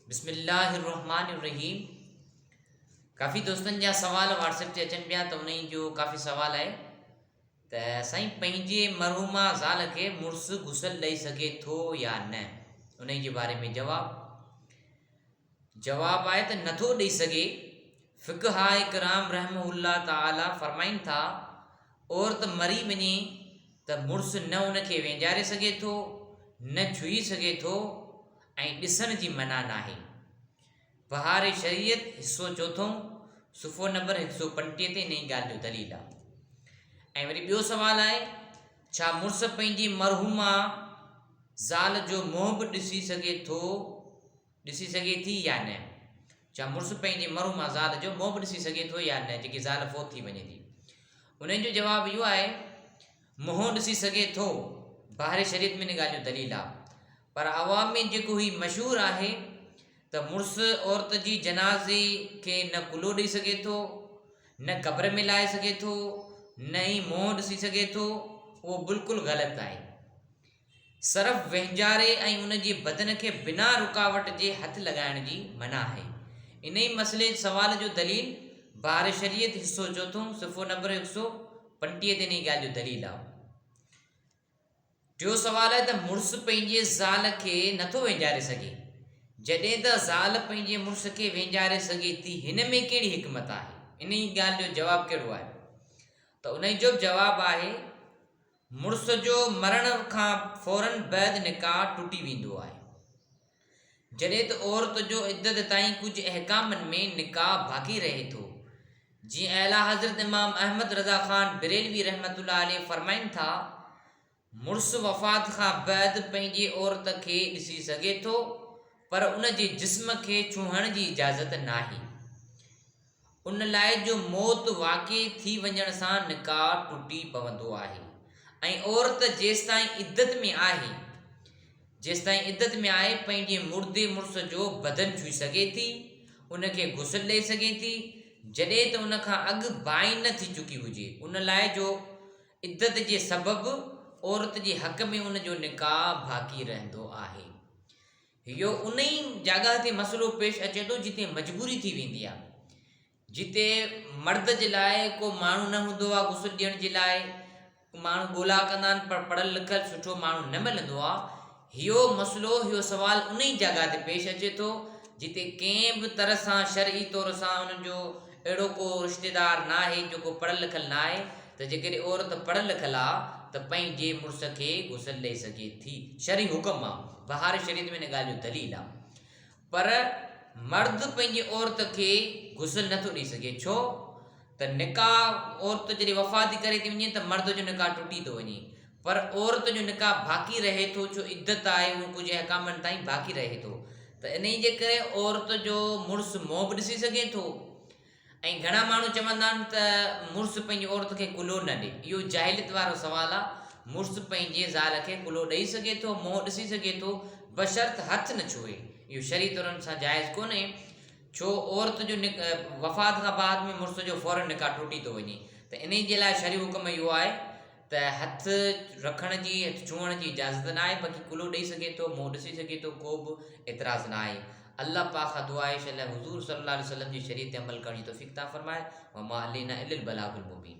बिस्मिल्लाहिर्रहमानिर्रहीम। काफ़ी दोस्तन जा सवाल व्हाट्सएप ते अचन पिया, तो उन्हीं जो काफ़ी सवाल है। त साईं, पंहिंजे मरहूमा ज़ाल के मुड़ुस गुसल ॾेई सघे थो या न, उन जे बारे में जवाब आहे त नथो ॾेई सघे। फ़िक़हा इकराम रहमहुल्लाह ताला फरमाइनि था, औरत मरी वञे त मुड़ुस न उनखे वेंजारे सघे थो, न छुई सघे थो ऐं ॾिसण जी मना नाहे। बहार शरीयत हिस्सो चौथों सुफ़ो नंबर 135 ते इन ॻाल्हि जो दलील आहे। ऐं वरी ॿियो सवाल आहे, छा मुड़ुस पंहिंजी मरहूमा ज़ाल जो मुंहुं बि ॾिसी सघे थी या न? छा मुड़ुस पंहिंजे मरहूमा ज़ाल जो मुंहुं बि ॾिसी सघे थो या न, जेकी ज़ाल फ़ौत थी वञे थी? उन जो जवाबु इहो आहे, मुंहुं ॾिसी सघे थो। बहार शरीयत में इन ॻाल्हि जो दलील आहे। पर अवाम में जेको ही मशहूरु आहे त मुड़ुस औरत जी जनाज़े के न कुलो ॾेई सघे थो, न क़ब्र में लाहे सघे थो, न ई मुंहुं ॾिसी सघे थो, उहो बिल्कुलु ग़लति आहे। सिर्फ़ु वेंजारे ऐं उन जे बदन खे बिना रुकावट जे हथ लॻाइण जी मना आहे। इन ई मसइले सवाल जो दलील बहार शरीयत हिस्सो चौथों सुफ़ो नंबर 135 ते इन ॻाल्हि जो दलील आहे। टियों सवाल आहे त मुड़ुस पंहिंजे ज़ाल खे नथो वेंजारे सघे, जॾहिं त ज़ाल पंहिंजे मुड़ुस खे वेंजारे सघे थी। हिन में कहिड़ी हिकमत आहे? इन ई ॻाल्हि जो जवाबु कहिड़ो आहे? त उन जो जवाबु आहे, मुड़ुस जो मरण खां फ़ौरन बैदि निकाह टुटी वेंदो आहे, जॾहिं त औरत जो इद्दत ताईं कुझु अहकामनि में निकाह बाक़ी रहे थो। जीअं आला हज़रत इमाम अहमद रज़ा ख़ान बरेलवी रहमतुल्लाह अलैह फरमाइनि था, मुड़ुस वफ़ात खां बैदि पंहिंजे औरत खे ॾिसी सघे थो, पर उन जे जिस्म खे छुहण जी इजाज़त नाहे। उन लाइ जो मौत वाक़ई थी वञण सां निकाह टुटी पवंदो आहे ऐं औरत जेसिताईं इद्दत में आहे पंहिंजे मुर्दे मुड़ुस जो बदन छुई सघे थी, उनखे गुस्ल ॾेई सघे थी, जॾहिं त उन खां अॻु बाई न थी चुकी हुजे। उन लाइ जो इद्दत जे सबबु औरत जे हक़ में उन जो निकाह बाक़ी रहंदो आहे। इहो उन ई जॻह ते मसइलो पेश अचे थो जिते मजबूरी थी वेंदी आहे, जिते मर्द जे लाइ को माण्हू न हूंदो आहे गुस्ल ॾियण जे लाइ, माण्हू ॻोल्हा कंदा आहिनि पर पढ़ियलु लिखियलु सुठो माण्हू न मिलंदो आहे। इहो सवाल उन ई जॻह ते पेश अचे थो जिते कंहिं बि तरह सां शरई तौर सां उन्हनि जो अहिड़ो को रिश्तेदार न आहे जेको पढ़ियलु लिखियलु न आहे, त जेकॾहिं औरत पढ़ियलु लिखियलु आहे त पंहिंजे मुड़ुस खे गुस्ल ॾेई सघे थी। शरई हुकुम आहे, बहार शरीयत में इन ॻाल्हि जो दलील आहे। पर मर्द पंहिंजी औरत खे गुस्ल नथो ॾेई सघे। छो त निकाह औरत जॾहिं वफ़ात करे थी वञे त मर्द जो निकाह टुटी थो वञे, पर औरत जो निकाह बाक़ी रहे थो। छो इद्दत आहे, उहो कुझु अहकामनि ताईं बाक़ी रहे थो। त इन जे करे औरत जो मुड़ुस मुंहुं बि ॾिसी सघे थो। ऐं घणा माण्हू चवंदा आहिनि त मुड़ुस पंहिंजी औरत खे कुलो न ॾे। इहो जाहिलियत वारो सवाल आहे। मुड़ुस पंहिंजे ज़ाल खे कुलो ॾेई सघे थो, मुंहुं ॾिसी सघे थो, बशर्त हथ न छुए। इहो शरई तौरनि सां जाइज़ कोन्हे। छो औरत जो वफ़ात खां बाद में मुड़ुस जो फ़ौरन निकाह टुटी थो वञे। त इन जे लाइ शरई हुकुम इहो आहे त हथ रखण जी, हथ छुअण जी इजाज़त न आहे। बाक़ी कुलो ॾेई सघे थो, मुंहुं ॾिसी सघे थो, को बि एतिराज़ न आहे। अल्लाह पाक खां दुआ आहे हुज़ूर सल्लल्लाहु अलैहि वसल्लम जी शरीयत ते अमल करण जी तौफ़ीक़ अता फ़रमाए। वमा अलैना इल्लल बलागुल मुबीन।